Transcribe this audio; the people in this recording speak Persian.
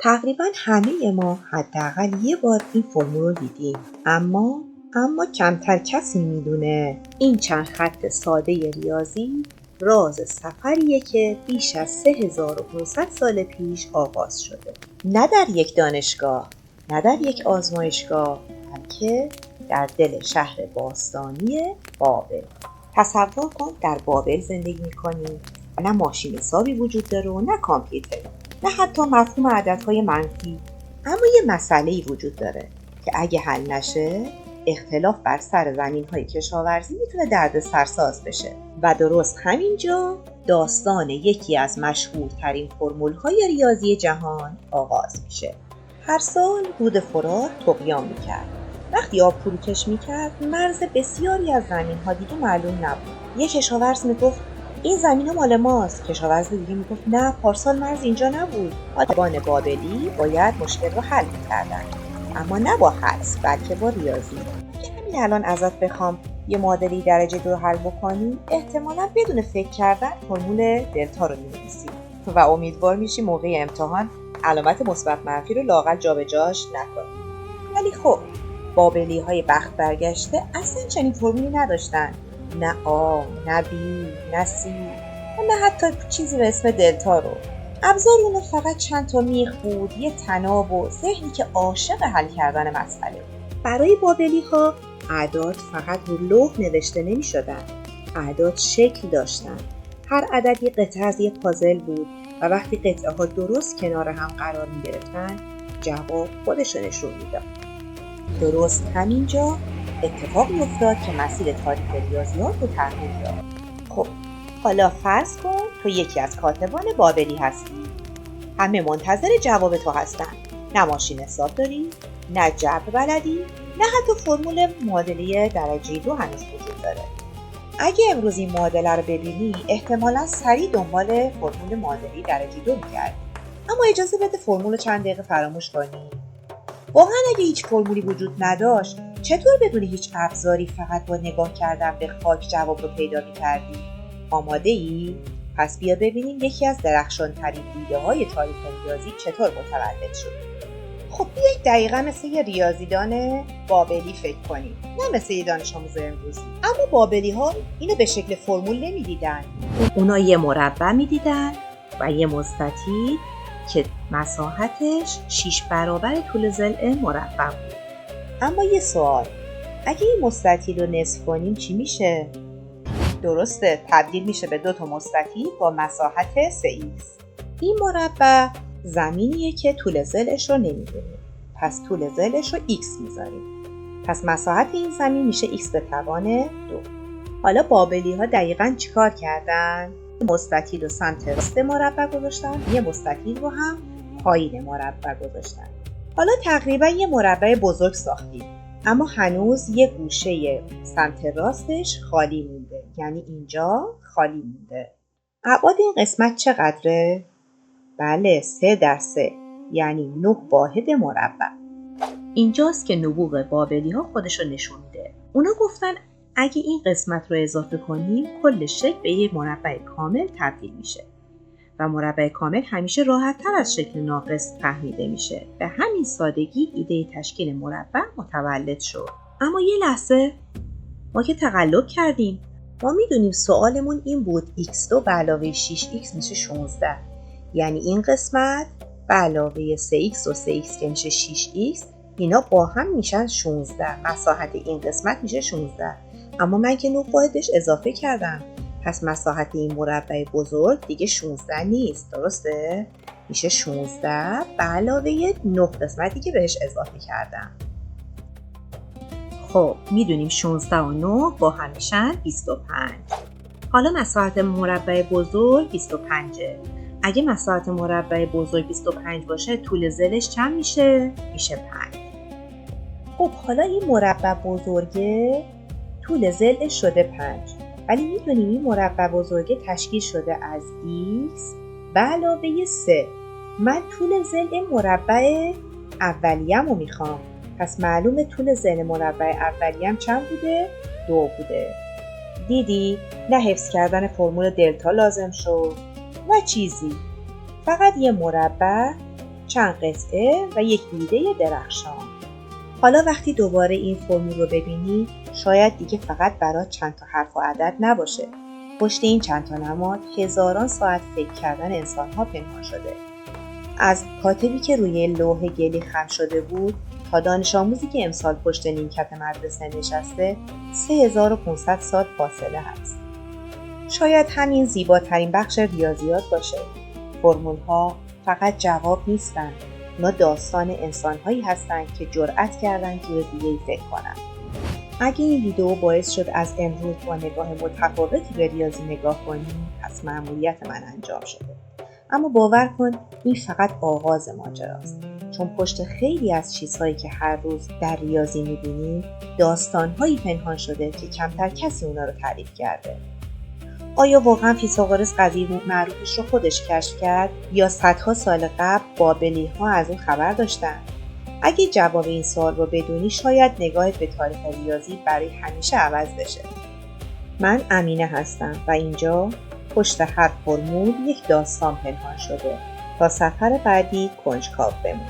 تقریبا همه ما حداقل یه بار این فرمول رو دیدیم، اما کمتر کسی میدونه این چند خط ساده ریاضی راز سفریه که بیش از 3500 سال پیش آغاز شده. نه در یک دانشگاه، نه در یک آزمایشگاه، بلکه در دل شهر باستانی بابل. تصور کن در بابل زندگی میکنی و نه ماشین حسابی وجود داره و نه کامپیوتر، نه حتی مفهوم عددهای منفی. اما یه مسئله‌ای وجود داره که اگه حل نشه، اختلاف بر سر زمین‌های کشاورزی میتونه دردسرساز بشه. و درست همینجا داستان یکی از مشهورترین فرمول‌های ریاضی جهان آغاز میشه. هر سال رود فرات طغیان میکرد. وقتی آب فروکش میکرد، مرز بسیاری از زمین‌ها دیگه معلوم نبود. یک کشاورز میگفت این زمین مال ماست، کشاورز دیگه میگفت نه، پارسال مرز اینجا نبود. آدمان بابلی باید مشکل رو حل میکردن، اما نه با حدس، بلکه با ریاضی. که همین الان ازت بخوام یه معادله درجه 2 حل بکنی، احتمالاً بدون فکر کردن فرمول دلتا رو می‌نویسی و امیدوار میشی موقع امتحان علامت مثبت منفی رو لااقل جابجاش نکنی. ولی خب بابلی‌های بخت برگشته اصلا چنین فرمولی نداشتن. نه آ، نه بی، نه سی و نه حتی چیزی به اسم دلتا رو. ابزار اونو فقط چند تا میخ بود، یه طناب و ذهنی که عاشق حل کردن مسئله. برای بابلی‌ها اعداد فقط رو لوح نوشته نمی شدن. اعداد شکل داشتن. هر عدد یه قطعه از یه پازل بود و وقتی قطعه ها درست کنار هم قرار می گرفتن، جواب خودش نشون میداد. درست همینجا اتفاقی افتاد که مسیر تاریخ ریاضیات رو تغییر داد. خب حالا فرض کن تو یکی از کاتبان بابلی هستی. همه منتظر جواب تو هستن. نه ماشین حساب داری، نه جبر بلدی، نه حتی فرمول معادله درجه 2 هنوز وجود داره. اگه امروز این معادله رو ببینی، احتمالاً سریع دنبال فرمول معادله درجه 2 می‌گردی. اما اجازه بده فرمول چند دقیقه فراموش کنی. واقعا اگه هیچ فرمولی وجود نداشت، چطور بدون هیچ ابزاری فقط با نگاه کردن به خاک جواب رو پیدا می‌کردی؟ آماده ای؟ پس بیا ببینیم یکی از درخشان‌ترین ایده‌های تاریخ ریاضی چطور متولد شد. خب بیایید دقیقاً مثل یه ریاضیدان بابلی فکر کنیم، نه مثل یه دانش آموز امروزی. اما بابلی‌ها اینو به شکل فرمول نمی‌دیدن. اونا یه مربع می‌دیدن و یه مستطیل که مساحتش 6 برابر طول ضلع مربع بود. اما یه سوال، اگه این مستطیل رو نصف کنیم چی میشه؟ درسته، تبدیل میشه به 2 تا مستطیل با مساحت 3x. این مربع زمینیه که طول ضلعش رو نمیدونیم، پس طول ضلعش رو x میذاریم. پس مساحت این زمین میشه x به توان 2. حالا بابلی‌ها دقیقاً چیکار کردن؟ مستطیل رو سمت راست مربع گذاشتن، یه مستطیل رو هم پایین مربع گذاشتن. حالا تقریبا یه مربع بزرگ ساختیم، اما هنوز یه گوشه سمت راستش خالی مونده، یعنی اینجا خالی مونده. ابعاد این قسمت چقدره؟ بله، 3×3، یعنی 9 واحد مربع. اینجاست که نبوغ بابلی‌ها خودش رو نشون میده. اونا گفتن اگه این قسمت رو اضافه کنیم، کل شکل به یه مربع کامل تبدیل میشه و مربع کامل همیشه راحت‌تر از شکل ناقص فهمیده میشه. به همین سادگی ایده تشکیل مربع متولد شد. اما یه لحظه، ما که تقلب کردیم. ما میدونیم سوالمون این بود x2 به علاوه 6x میشه 16. یعنی این قسمت به علاوه 3x و 3x که میشه 6x، اینا با هم میشن 16. مساحت این قسمت میشه 16. اما من که 9 واحدش اضافه کردم، پس مساحت این مربع بزرگ دیگه 16 نیست، درسته؟ میشه 16 به علاوه 9 قسمتی که بهش اضافه کردم. خب میدونیم 16 و 9 با هم میشن 25. حالا مساحت مربع بزرگ 25. اگه مساحت مربع بزرگ 25 باشه، طول ضلعش چند میشه؟ میشه 5. خب حالا این مربع بزرگه طول ضلعش شده 5. ولی میدونیم این مربع بزرگه تشکیل شده از x به علاوه 3. من طول ضلع مربع اولیم رو میخوام. پس معلومه طول ضلع مربع اولیم چند بوده؟ 2 بوده. دیدی؟ نه حفظ کردن فرمول دلتا لازم شد و چیزی. فقط یه مربع چند قطعه و یک ایده درخشان. حالا وقتی دوباره این فرمول رو ببینی شاید دیگه فقط برات چند تا حرف و عدد نباشه. پشت این چند تا نماد هزاران ساعت فکر کردن انسان‌ها پنهان شده. از کاتبی که روی لوح گلی خم شده بود تا دانش آموزی که امسال پشت نیمکت مدرسه نشسته 3500 سال فاصله هست. شاید همین زیباترین بخش ریاضیات باشه. فرمول‌ها فقط جواب نیستن، اونا داستان انسان‌هایی هستن که جرأت کردن جور دیگه‌ای فکر کنن. اگه این ویدیو باعث شد از امروز با نگاه متفاوتی به ریاضی نگاه کنی، پس مأموریت من انجام شده. اما باور کن این فقط آغاز ماجراست، چون پشت خیلی از چیزهایی که هر روز در ریاضی می‌بینی داستان‌هایی پنهان شده که کمتر کسی اونا رو تعریف کرده. آیا واقعا فیثاغورس قضیه معروفش رو خودش کشف کرد یا صدها سال قبل بابلی‌ها از اون خبر داشتن؟ اگه جواب این سوال رو بدونی شاید نگاهت به تاریخ ریاضی برای همیشه عوض بشه. من امینه هستم و اینجا پشت هر فرمول یک داستان پنهان شده. تا سفر بعدی کنجکاو بمون.